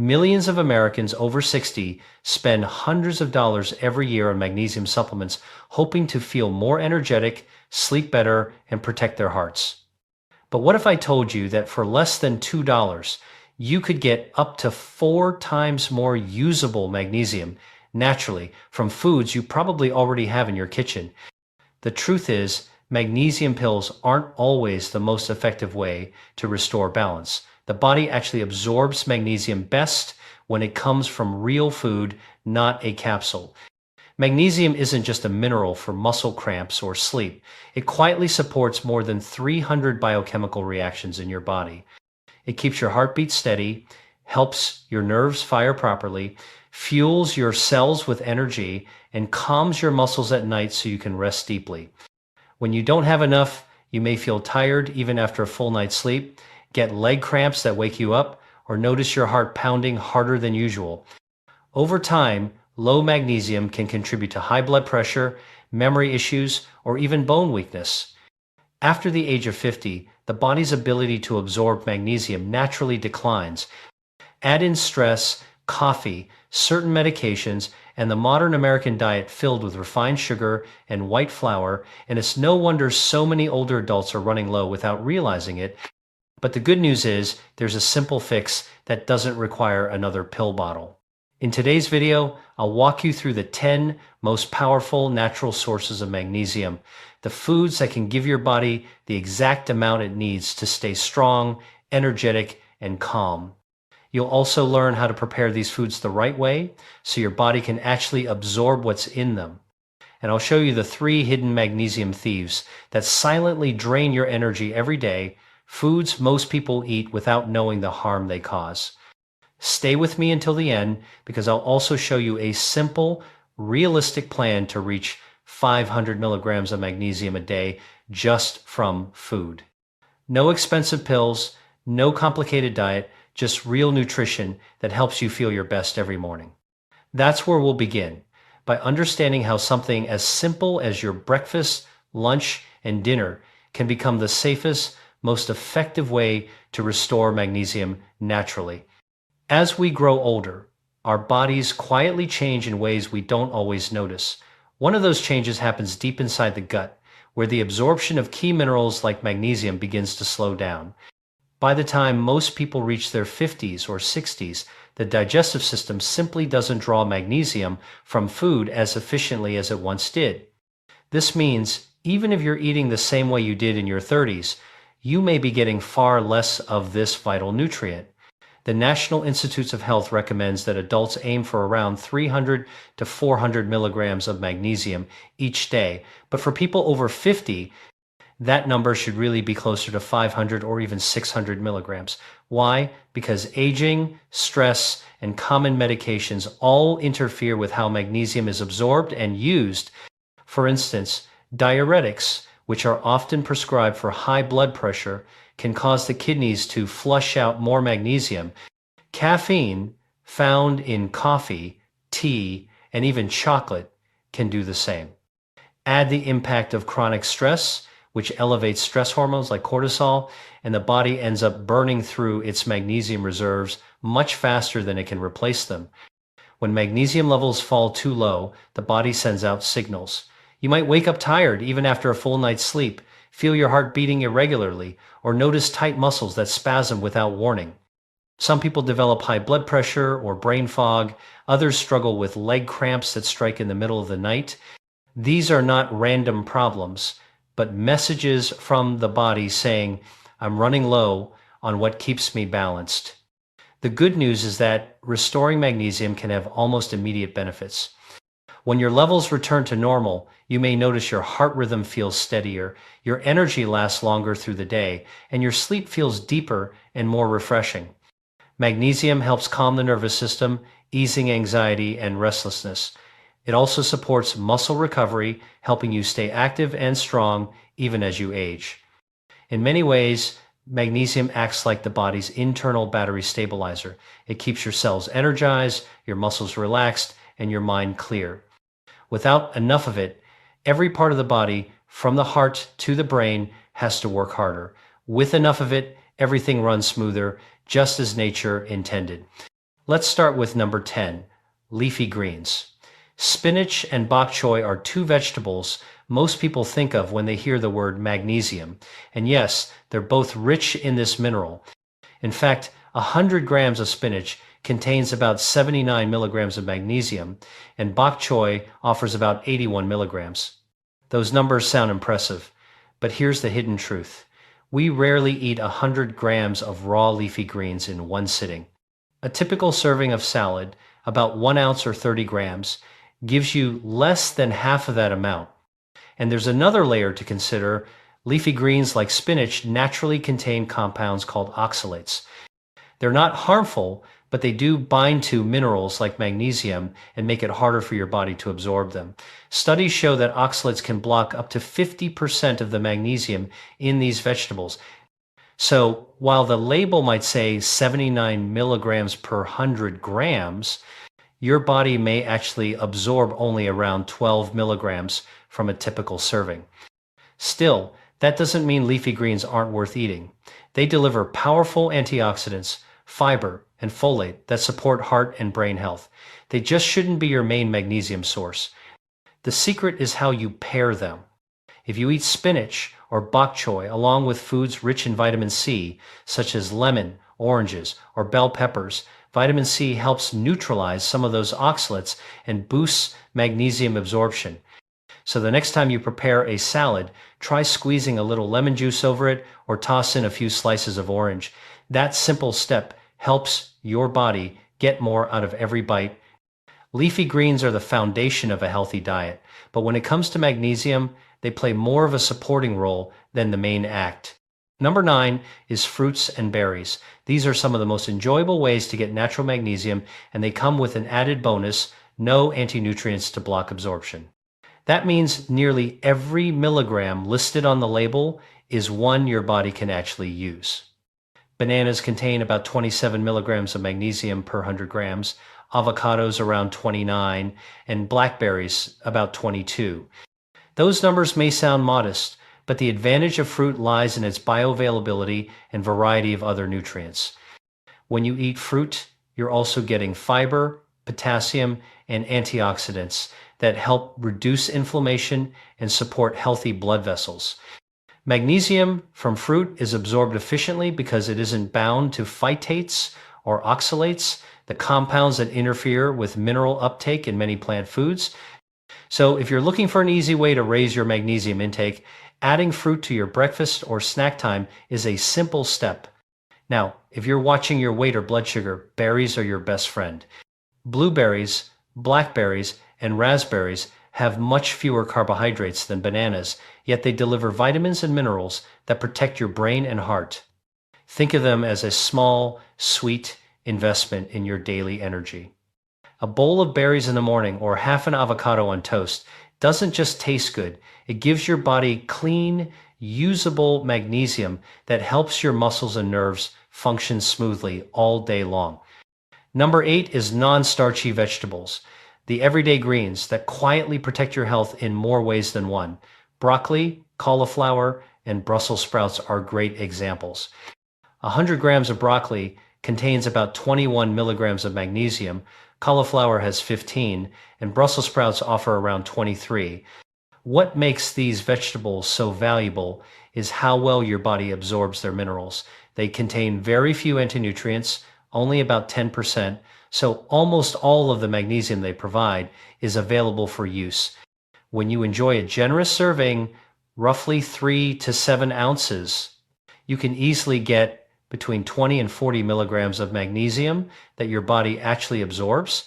Millions of Americans over 60 spend hundreds of dollars every year on magnesium supplements, hoping to feel more energetic, sleep better, and protect their hearts. But what if I told you that for less than $2, you could get up to 4 times more usable magnesium naturally from foods you probably already have in your kitchen? The truth is, magnesium pills aren't always the most effective way to restore balance. The body actually absorbs magnesium best when it comes from real food, not a capsule. Magnesium isn't just a mineral for muscle cramps or sleep. It quietly supports more than 300 biochemical reactions in your body. It keeps your heartbeat steady, helps your nerves fire properly, fuels your cells with energy, and calms your muscles at night so you can rest deeply. When you don't have enough, you may feel tired even after a full night's sleep, get leg cramps that wake you up, or notice your heart pounding harder than usual. Over time, low magnesium can contribute to high blood pressure, memory issues, or even bone weakness. After the age of 50, the body's ability to absorb magnesium naturally declines. Add in stress, coffee, certain medications, and the modern American diet filled with refined sugar and white flour, and it's no wonder so many older adults are running low without realizing it. But the good news is there's a simple fix that doesn't require another pill bottle. In today's video, I'll walk you through the 10 most powerful natural sources of magnesium, the foods that can give your body the exact amount it needs to stay strong, energetic, and calm. You'll also learn how to prepare these foods the right way so your body can actually absorb what's in them. And I'll show you the 3 hidden magnesium thieves that silently drain your energy every day, foods most people eat without knowing the harm they cause. Stay with me until the end because I'll also show you a simple, realistic plan to reach 500 milligrams of magnesium a day just from food. No expensive pills, no complicated diet, just real nutrition that helps you feel your best every morning. That's where we'll begin, by understanding how something as simple as your breakfast, lunch, and dinner can become the safest, most effective way to restore magnesium naturally. As we grow older, our bodies quietly change in ways we don't always notice. One of those changes happens deep inside the gut, where the absorption of key minerals like magnesium begins to slow down. By the time most people reach their 50s or 60s, the digestive system simply doesn't draw magnesium from food as efficiently as it once did. This means even if you're eating the same way you did in your 30s, you may be getting far less of this vital nutrient. The National Institutes of Health recommends that adults aim for around 300 to 400 milligrams of magnesium each day, but for people over 50, that number should really be closer to 500 or even 600 milligrams. Why? Because aging, stress, and common medications all interfere with how magnesium is absorbed and used. For instance, diuretics, which are often prescribed for high blood pressure, can cause the kidneys to flush out more magnesium. Caffeine, found in coffee, tea, and even chocolate, can do the same. Add the impact of chronic stress, which elevates stress hormones like cortisol, and the body ends up burning through its magnesium reserves much faster than it can replace them. When magnesium levels fall too low, the body sends out signals. You might wake up tired even after a full night's sleep, feel your heart beating irregularly, or notice tight muscles that spasm without warning. Some people develop high blood pressure or brain fog. Others struggle with leg cramps that strike in the middle of the night. These are not random problems, but messages from the body saying, I'm running low on what keeps me balanced. The good news is that restoring magnesium can have almost immediate benefits. When your levels return to normal, you may notice your heart rhythm feels steadier, your energy lasts longer through the day, and your sleep feels deeper and more refreshing. Magnesium helps calm the nervous system, easing anxiety and restlessness. It also supports muscle recovery, helping you stay active and strong even as you age. In many ways, magnesium acts like the body's internal battery stabilizer. It keeps your cells energized, your muscles relaxed, and your mind clear. Without enough of it, every part of the body, from the heart to the brain, has to work harder. With enough of it, everything runs smoother, just as nature intended. Let's start with number 10, leafy greens. Spinach and bok choy are two vegetables most people think of when they hear the word magnesium. And yes, they're both rich in this mineral. In fact, 100 grams of spinach contains about 79 milligrams of magnesium, and bok choy offers about 81 milligrams. Those numbers sound impressive, but here's the hidden truth. We rarely eat 100 grams of raw leafy greens in one sitting. A typical serving of salad, about 1 ounce or 30 grams, gives you less than half of that amount. And there's another layer to consider. Leafy greens like spinach naturally contain compounds called oxalates. They're not harmful, but they do bind to minerals like magnesium and make it harder for your body to absorb them. Studies show that oxalates can block up to 50% of the magnesium in these vegetables. So while the label might say 79 milligrams per 100 grams, your body may actually absorb only around 12 milligrams from a typical serving. Still, that doesn't mean leafy greens aren't worth eating. They deliver powerful antioxidants, fiber, and folate that support heart and brain health. They just shouldn't be your main magnesium source. The secret is how you pair them. If you eat spinach or bok choy along with foods rich in vitamin C, such as lemon, oranges, or bell peppers, vitamin C helps neutralize some of those oxalates and boosts magnesium absorption. So the next time you prepare a salad, try squeezing a little lemon juice over it or toss in a few slices of orange. That simple step helps your body get more out of every bite. Leafy greens are the foundation of a healthy diet, but when it comes to magnesium, they play more of a supporting role than the main act. Number 9 is fruits and berries. These are some of the most enjoyable ways to get natural magnesium, and they come with an added bonus: no anti-nutrients to block absorption. That means nearly every milligram listed on the label is one your body can actually use. Bananas contain about 27 milligrams of magnesium per 100 grams, avocados around 29, and blackberries about 22. Those numbers may sound modest, but the advantage of fruit lies in its bioavailability and variety of other nutrients. When you eat fruit, you're also getting fiber, potassium, and antioxidants that help reduce inflammation and support healthy blood vessels. Magnesium from fruit is absorbed efficiently because it isn't bound to phytates or oxalates, the compounds that interfere with mineral uptake in many plant foods. So if you're looking for an easy way to raise your magnesium intake, adding fruit to your breakfast or snack time is a simple step. Now, if you're watching your weight or blood sugar, berries are your best friend. Blueberries, blackberries, and raspberries have much fewer carbohydrates than bananas, yet they deliver vitamins and minerals that protect your brain and heart. Think of them as a small, sweet investment in your daily energy. A bowl of berries in the morning or half an avocado on toast doesn't just taste good, it gives your body clean, usable magnesium that helps your muscles and nerves function smoothly all day long. Number 8 is non-starchy vegetables, the everyday greens that quietly protect your health in more ways than one. Broccoli, cauliflower, and Brussels sprouts are great examples. 100 grams of broccoli contains about 21 milligrams of magnesium, cauliflower has 15, and Brussels sprouts offer around 23. What makes these vegetables so valuable is how well your body absorbs their minerals. They contain very few anti-nutrients, only about 10%, so almost all of the magnesium they provide is available for use. When you enjoy a generous serving, roughly 3 to 7 ounces, you can easily get between 20 and 40 milligrams of magnesium that your body actually absorbs.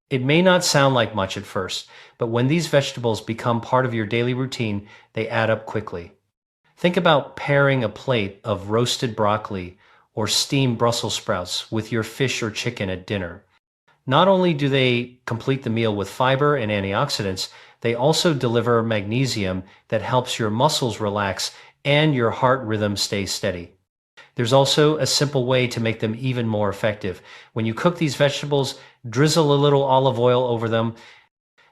It may not sound like much at first, but when these vegetables become part of your daily routine, they add up quickly. Think about pairing a plate of roasted broccoli or steamed Brussels sprouts with your fish or chicken at dinner. Not only do they complete the meal with fiber and antioxidants, they also deliver magnesium that helps your muscles relax and your heart rhythm stay steady. There's also a simple way to make them even more effective. When you cook these vegetables, drizzle a little olive oil over them.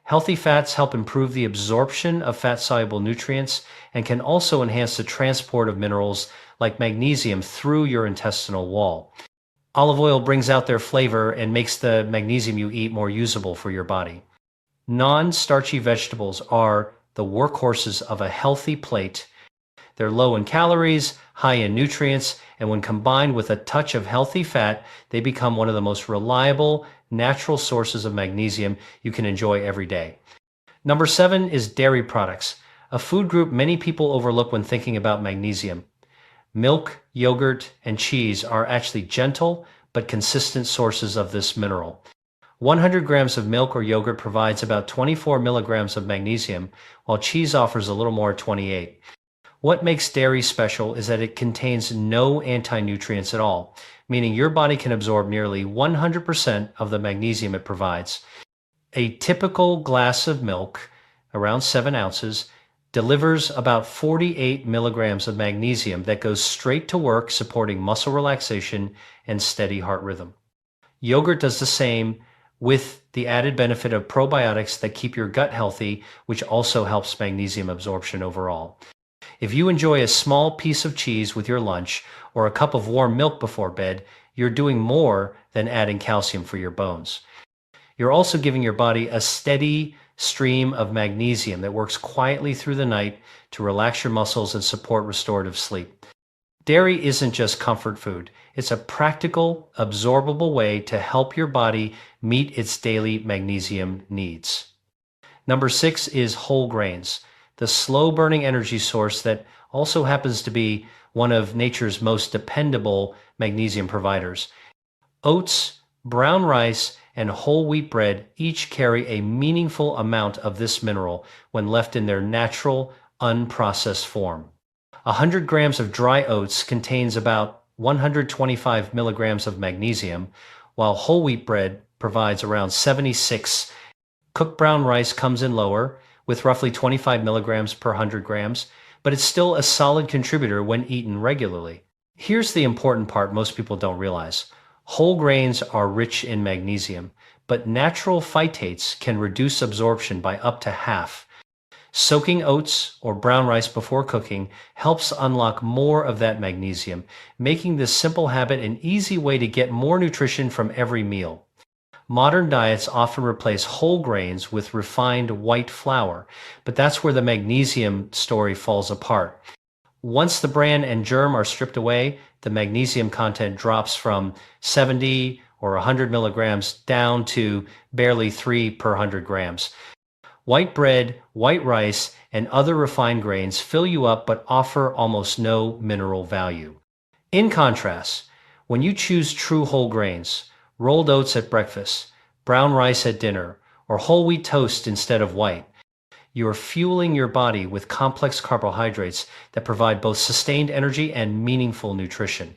Healthy fats help improve the absorption of fat-soluble nutrients and can also enhance the transport of minerals like magnesium through your intestinal wall. Olive oil brings out their flavor and makes the magnesium you eat more usable for your body. Non-starchy vegetables are the workhorses of a healthy plate. They're low in calories, high in nutrients, and when combined with a touch of healthy fat, they become one of the most reliable, natural sources of magnesium you can enjoy every day. Number 7 is dairy products, a food group many people overlook when thinking about magnesium. Milk, yogurt, and cheese are actually gentle but consistent sources of this mineral. 100 grams of milk or yogurt provides about 24 milligrams of magnesium, while cheese offers a little more, 28. What makes dairy special is that it contains no anti-nutrients at all, meaning your body can absorb nearly 100% of the magnesium it provides. A typical glass of milk, around 7 ounces, delivers about 48 milligrams of magnesium that goes straight to work supporting muscle relaxation and steady heart rhythm. Yogurt does the same, with the added benefit of probiotics that keep your gut healthy, which also helps magnesium absorption overall. If you enjoy a small piece of cheese with your lunch or a cup of warm milk before bed, you're doing more than adding calcium for your bones. You're also giving your body a steady stream of magnesium that works quietly through the night to relax your muscles and support restorative sleep. Dairy isn't just comfort food. It's a practical, absorbable way to help your body meet its daily magnesium needs. Number 6 is whole grains, the slow-burning energy source that also happens to be one of nature's most dependable magnesium providers. Oats, brown rice, and whole wheat bread each carry a meaningful amount of this mineral when left in their natural, unprocessed form. 100 grams of dry oats contains about 125 milligrams of magnesium, while whole wheat bread provides around 76. Cooked brown rice comes in lower, with roughly 25 milligrams per 100 grams, but it's still a solid contributor when eaten regularly. Here's the important part most people don't realize. Whole grains are rich in magnesium, but natural phytates can reduce absorption by up to half. Soaking oats or brown rice before cooking helps unlock more of that magnesium, making this simple habit an easy way to get more nutrition from every meal. Modern diets often replace whole grains with refined white flour, but that's where the magnesium story falls apart. Once the bran and germ are stripped away, the magnesium content drops from 70 or 100 milligrams down to barely 3 per 100 grams. White bread, white rice, and other refined grains fill you up but offer almost no mineral value. In contrast, when you choose true whole grains, rolled oats at breakfast, brown rice at dinner, or whole wheat toast instead of white, you are fueling your body with complex carbohydrates that provide both sustained energy and meaningful nutrition.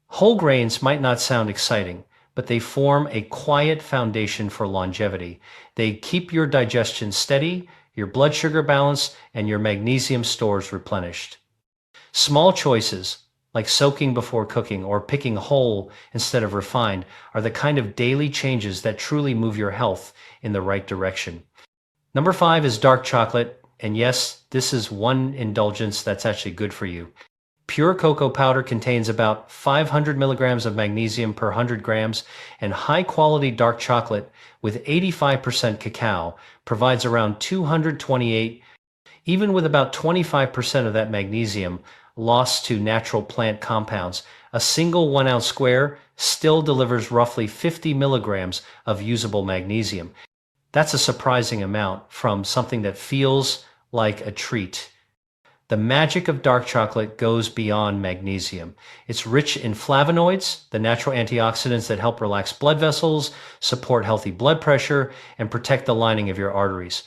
Whole grains might not sound exciting, but they form a quiet foundation for longevity. They keep your digestion steady, your blood sugar balanced, and your magnesium stores replenished. Small choices, like soaking before cooking or picking whole instead of refined, are the kind of daily changes that truly move your health in the right direction. Number 5 is dark chocolate, and yes, this is one indulgence that's actually good for you. Pure cocoa powder contains about 500 milligrams of magnesium per 100 grams, and high-quality dark chocolate with 85% cacao provides around 228. Even with about 25% of that magnesium lost to natural plant compounds, a single 1-ounce square still delivers roughly 50 milligrams of usable magnesium. That's a surprising amount from something that feels like a treat. The magic of dark chocolate goes beyond magnesium. It's rich in flavonoids, the natural antioxidants that help relax blood vessels, support healthy blood pressure, and protect the lining of your arteries.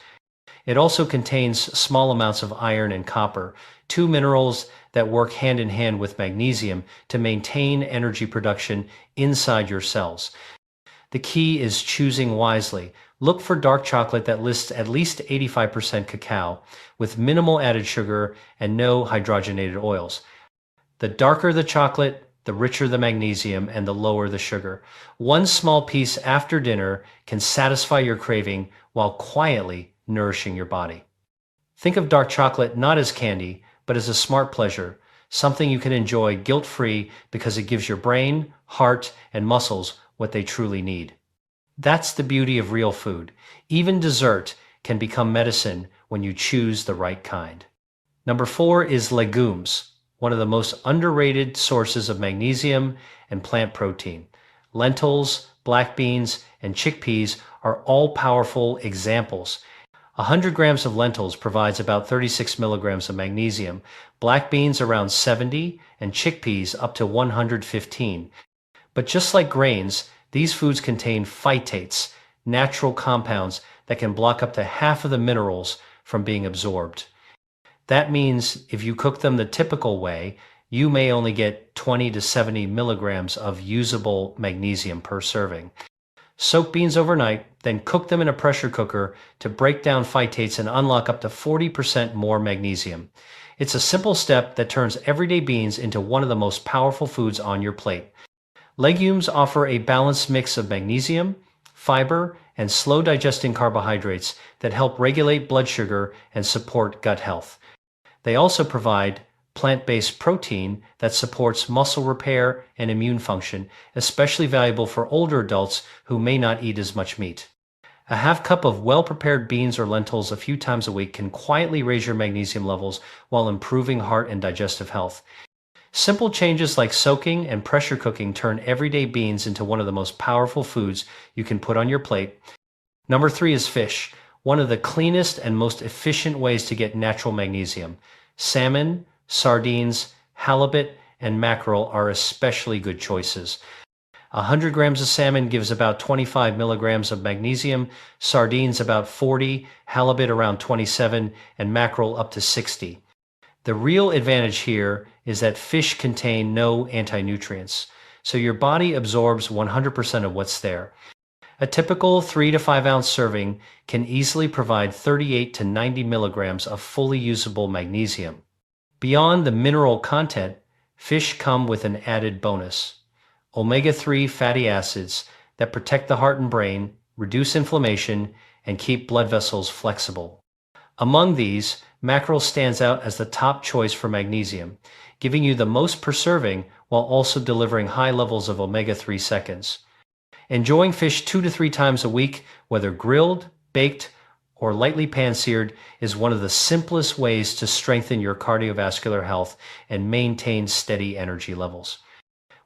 It also contains small amounts of iron and copper, two minerals that work hand in hand with magnesium to maintain energy production inside your cells. The key is choosing wisely. Look for dark chocolate that lists at least 85% cacao, with minimal added sugar and no hydrogenated oils. The darker the chocolate, the richer the magnesium and the lower the sugar. One small piece after dinner can satisfy your craving while quietly nourishing your body. Think of dark chocolate not as candy, but as a smart pleasure, something you can enjoy guilt-free because it gives your brain, heart, and muscles what they truly need. That's the beauty of real food. Even dessert can become medicine when you choose the right kind. Number 4 is legumes, one of the most underrated sources of magnesium and plant protein. Lentils, black beans, and chickpeas are all powerful examples. 100 grams of lentils provides about 36 milligrams of magnesium, black beans around 70, and chickpeas up to 115. But just like grains, these foods contain phytates, natural compounds that can block up to half of the minerals from being absorbed. That means if you cook them the typical way, you may only get 20 to 70 milligrams of usable magnesium per serving. Soak beans overnight, then cook them in a pressure cooker to break down phytates and unlock up to 40% more magnesium. It's a simple step that turns everyday beans into one of the most powerful foods on your plate. Legumes offer a balanced mix of magnesium, fiber, and slow-digesting carbohydrates that help regulate blood sugar and support gut health. They also provide plant-based protein that supports muscle repair and immune function, especially valuable for older adults who may not eat as much meat. A half cup of well-prepared beans or lentils a few times a week can quietly raise your magnesium levels while improving heart and digestive health. Simple changes like soaking and pressure cooking turn everyday beans into one of the most powerful foods you can put on your plate. Number 3 is fish, one of the cleanest and most efficient ways to get natural magnesium. Salmon, sardines, halibut, and mackerel are especially good choices. 100 grams of salmon gives about 25 milligrams of magnesium, sardines about 40, halibut around 27, and mackerel up to 60. The real advantage here is that fish contain no anti-nutrients, so your body absorbs 100% of what's there. A typical 3 to 5 ounce serving can easily provide 38 to 90 milligrams of fully usable magnesium. Beyond the mineral content, fish come with an added bonus: omega-3 fatty acids that protect the heart and brain, reduce inflammation, and keep blood vessels flexible. Among these, mackerel stands out as the top choice for magnesium, giving you the most per serving while also delivering high levels of omega-3 seconds. Enjoying fish 2 to 3 times a week, whether grilled, baked, or lightly pan-seared, is one of the simplest ways to strengthen your cardiovascular health and maintain steady energy levels.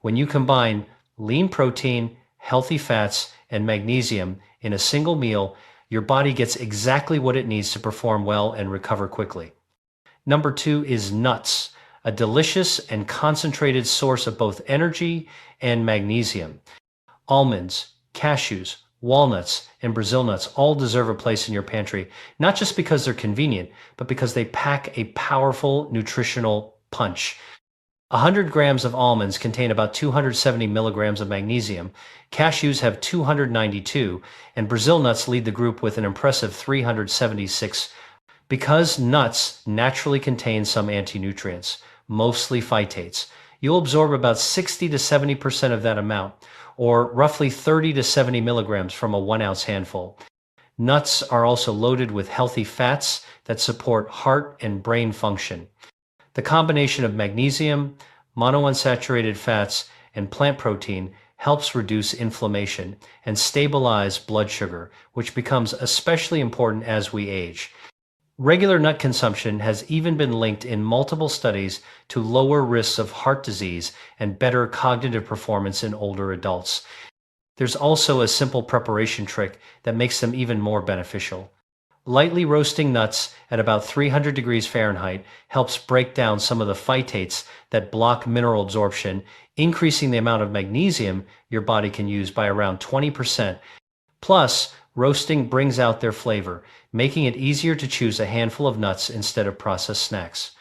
When you combine lean protein, healthy fats, and magnesium in a single meal, your body gets exactly what it needs to perform well and recover quickly. Number 2 is nuts, a delicious and concentrated source of both energy and magnesium. Almonds, cashews, walnuts, and Brazil nuts all deserve a place in your pantry, not just because they're convenient, but because they pack a powerful nutritional punch. 100 grams of almonds contain about 270 milligrams of magnesium, cashews have 292, and Brazil nuts lead the group with an impressive 376. Because nuts naturally contain some anti-nutrients, mostly phytates, you'll absorb about 60 to 70% of that amount, or roughly 30 to 70 milligrams from a 1 ounce handful. Nuts are also loaded with healthy fats that support heart and brain function. The combination of magnesium, monounsaturated fats, and plant protein helps reduce inflammation and stabilize blood sugar, which becomes especially important as we age. Regular nut consumption has even been linked in multiple studies to lower risks of heart disease and better cognitive performance in older adults. There's also a simple preparation trick that makes them even more beneficial. Lightly roasting nuts at about 300 degrees Fahrenheit helps break down some of the phytates that block mineral absorption, increasing the amount of magnesium your body can use by around 20%. Plus, roasting brings out their flavor, making it easier to choose a handful of nuts instead of processed snacks.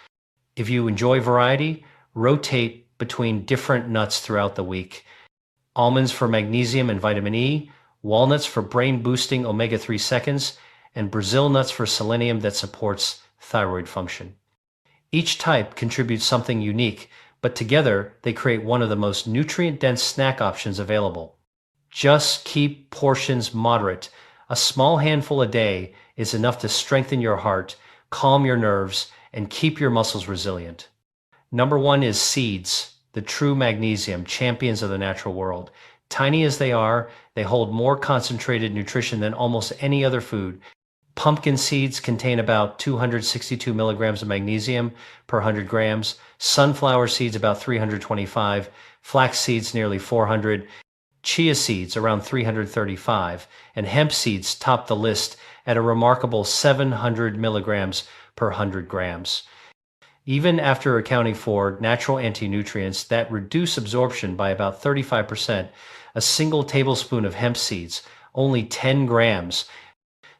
If you enjoy variety, rotate between different nuts throughout the week. Almonds for magnesium and vitamin E, walnuts for brain-boosting omega-3 seconds, and Brazil nuts for selenium that supports thyroid function. Each type contributes something unique, but together they create one of the most nutrient-dense snack options available. Just keep portions moderate. A small handful a day is enough to strengthen your heart, calm your nerves, and keep your muscles resilient. Number one is seeds, the true magnesium, champions of the natural world. Tiny as they are, they hold more concentrated nutrition than almost any other food. Pumpkin seeds contain about 262 milligrams of magnesium per 100 grams, sunflower seeds about 325, flax seeds nearly 400, chia seeds around 335, and hemp seeds top the list at a remarkable 700 milligrams per 100 grams. Even after accounting for natural anti-nutrients that reduce absorption by about 35%, a single tablespoon of hemp seeds, only 10 grams,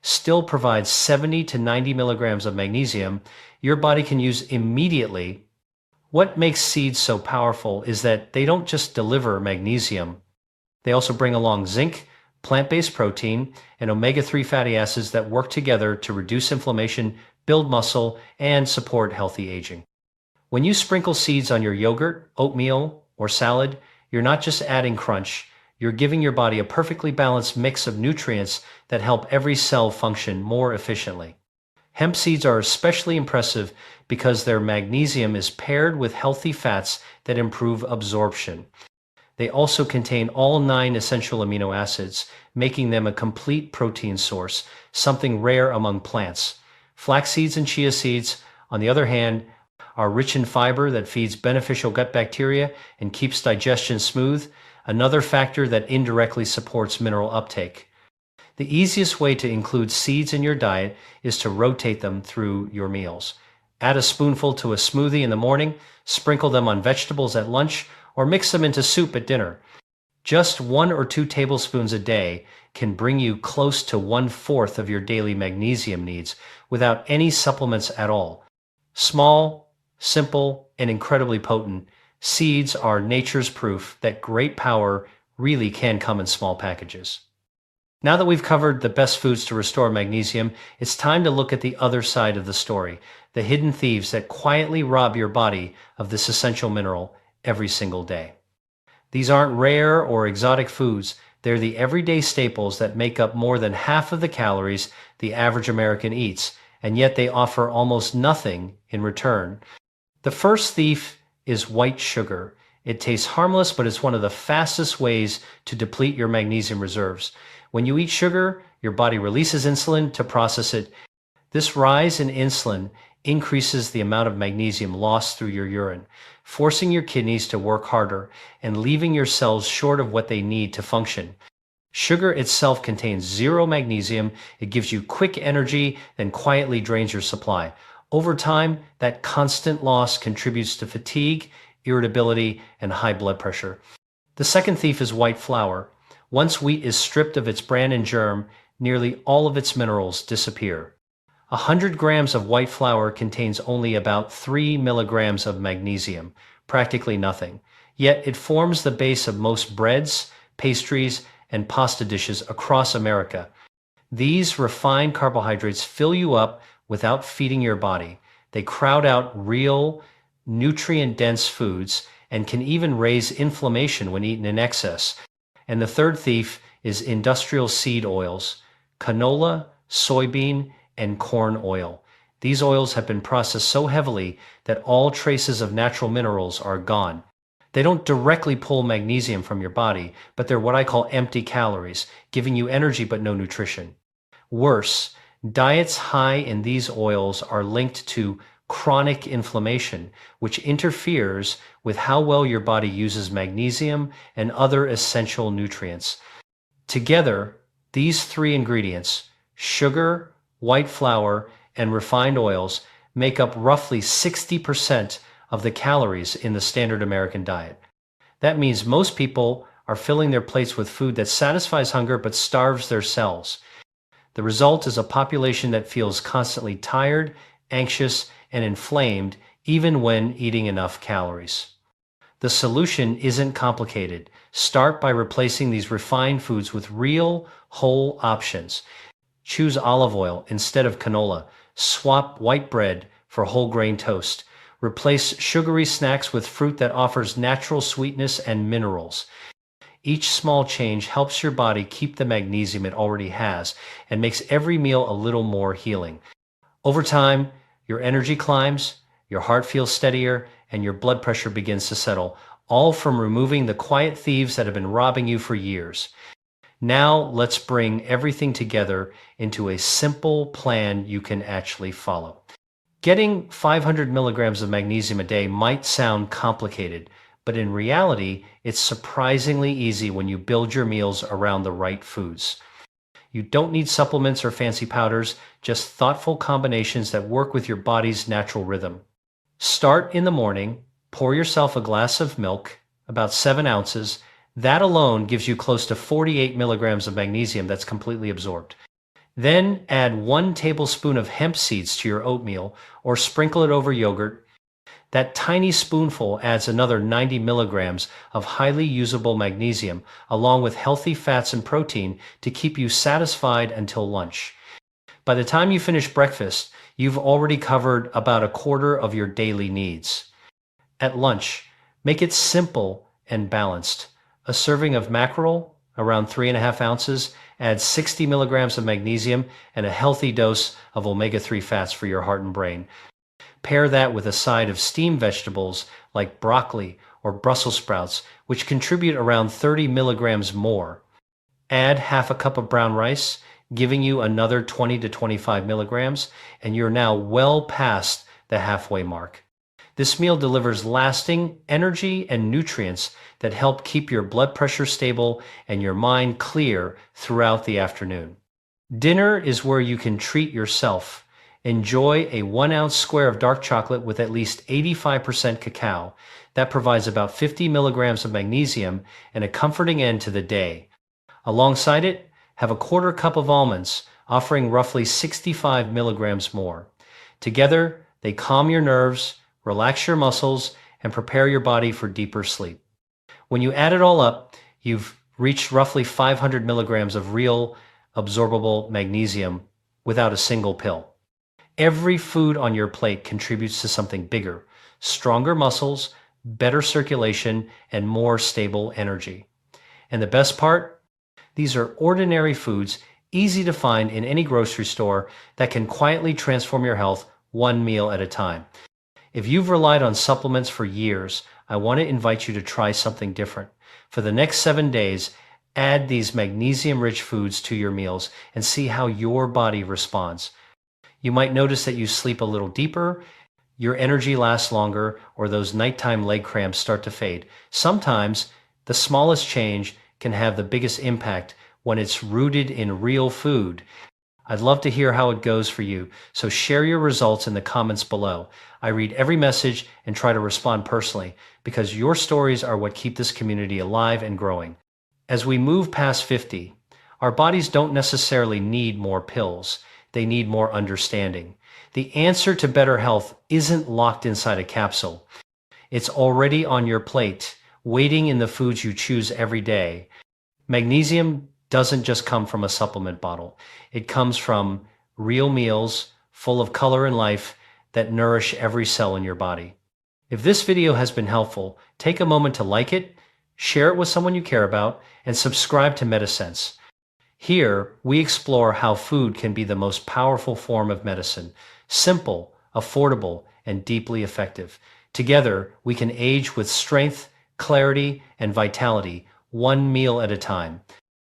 still provides 70 to 90 milligrams of magnesium your body can use immediately. What makes seeds so powerful is that they don't just deliver magnesium, they also bring along zinc, plant-based protein, and omega-3 fatty acids that work together to reduce inflammation, build muscle, and support healthy aging. When you sprinkle seeds on your yogurt, oatmeal, or salad, you're not just adding crunch, you're giving your body a perfectly balanced mix of nutrients that help every cell function more efficiently. Hemp seeds are especially impressive because their magnesium is paired with healthy fats that improve absorption. They also contain all 9 essential amino acids, making them a complete protein source, something rare among plants. Flax seeds and chia seeds, on the other hand, are rich in fiber that feeds beneficial gut bacteria and keeps digestion smooth, another factor that indirectly supports mineral uptake. The easiest way to include seeds in your diet is to rotate them through your meals. Add a spoonful to a smoothie in the morning, sprinkle them on vegetables at lunch, or mix them into soup at dinner. Just 1 or 2 tablespoons a day can bring you close to 1/4 of your daily magnesium needs without any supplements at all. Small, simple, and incredibly potent, seeds are nature's proof that great power really can come in small packages. Now that we've covered the best foods to restore magnesium, it's time to look at the other side of the story, the hidden thieves that quietly rob your body of this essential mineral every single day. These aren't rare or exotic foods, they're the everyday staples that make up more than half of the calories the average American eats, and yet they offer almost nothing in return. The first thief is white sugar. It tastes harmless, but it's one of the fastest ways to deplete your magnesium reserves. When you eat sugar, your body releases insulin to process it. This rise in insulin increases the amount of magnesium lost through your urine, forcing your kidneys to work harder and leaving your cells short of what they need to function. Sugar itself contains 0 magnesium. It gives you quick energy, then quietly drains your supply. Over time, that constant loss contributes to fatigue, irritability, and high blood pressure. The second thief is white flour. Once wheat is stripped of its bran and germ, nearly all of its minerals disappear. 100 grams of white flour contains only about 3 milligrams of magnesium, practically nothing. Yet it forms the base of most breads, pastries, and pasta dishes across America. These refined carbohydrates fill you up without feeding your body. They crowd out real, nutrient-dense foods and can even raise inflammation when eaten in excess. And the third thief is industrial seed oils, canola, soybean, and corn oil. These oils have been processed so heavily that all traces of natural minerals are gone. They don't directly pull magnesium from your body, but they're what I call empty calories, giving you energy but no nutrition. Worse, diets high in these oils are linked to chronic inflammation, which interferes with how well your body uses magnesium and other essential nutrients. Together, these 3 ingredients, sugar, white flour, and refined oils, make up roughly 60% of the calories in the standard American diet. That means most people are filling their plates with food that satisfies hunger but starves their cells. The result is a population that feels constantly tired, anxious, and inflamed even when eating enough calories. The solution isn't complicated. Start by replacing these refined foods with real, whole options. Choose olive oil instead of canola. Swap white bread for whole grain toast. Replace sugary snacks with fruit that offers natural sweetness and minerals. Each small change helps your body keep the magnesium it already has and makes every meal a little more healing. Over time, your energy climbs, your heart feels steadier, and your blood pressure begins to settle, all from removing the quiet thieves that have been robbing you for years. Now let's bring everything together into a simple plan you can actually follow. Getting 500 milligrams of magnesium a day might sound complicated, but in reality, it's surprisingly easy when you build your meals around the right foods. You don't need supplements or fancy powders, just thoughtful combinations that work with your body's natural rhythm. Start in the morning, pour yourself a glass of milk, about 7 ounces. That alone gives you close to 48 milligrams of magnesium that's completely absorbed. Then add 1 tablespoon of hemp seeds to your oatmeal or sprinkle it over yogurt. That tiny spoonful adds another 90 milligrams of highly usable magnesium, along with healthy fats and protein to keep you satisfied until lunch. By the time you finish breakfast, you've already covered about a quarter of your daily needs. At lunch, make it simple and balanced. A serving of mackerel, around 3.5 ounces, adds 60 milligrams of magnesium and a healthy dose of omega-3 fats for your heart and brain. Pair that with a side of steamed vegetables like broccoli or Brussels sprouts, which contribute around 30 milligrams more. Add half a cup of brown rice, giving you another 20 to 25 milligrams, and you're now well past the halfway mark. This meal delivers lasting energy and nutrients that help keep your blood pressure stable and your mind clear throughout the afternoon. Dinner is where you can treat yourself. Enjoy a 1-ounce square of dark chocolate with at least 85% cacao. That provides about 50 milligrams of magnesium and a comforting end to the day. Alongside it, have a quarter cup of almonds, offering roughly 65 milligrams more. Together, they calm your nerves, relax your muscles, and prepare your body for deeper sleep. When you add it all up, you've reached roughly 500 milligrams of real absorbable magnesium without a single pill. Every food on your plate contributes to something bigger: stronger muscles, better circulation, and more stable energy. And the best part? These are ordinary foods, easy to find in any grocery store, that can quietly transform your health one meal at a time. If you've relied on supplements for years, I want to invite you to try something different. For the next 7 days, add these magnesium-rich foods to your meals and see how your body responds. You might notice that you sleep a little deeper, your energy lasts longer, or those nighttime leg cramps start to fade. Sometimes, the smallest change can have the biggest impact when it's rooted in real food. I'd love to hear how it goes for you, so share your results in the comments below. I read every message and try to respond personally, because your stories are what keep this community alive and growing. As we move past 50, our bodies don't necessarily need more pills. They need more understanding. The answer to better health isn't locked inside a capsule. It's already on your plate, waiting in the foods you choose every day. Magnesium doesn't just come from a supplement bottle. It comes from real meals full of color and life that nourish every cell in your body. If this video has been helpful, take a moment to like it, share it with someone you care about, and subscribe to MediSense. Here, we explore how food can be the most powerful form of medicine: simple, affordable, and deeply effective. Together, we can age with strength, clarity, and vitality, one meal at a time.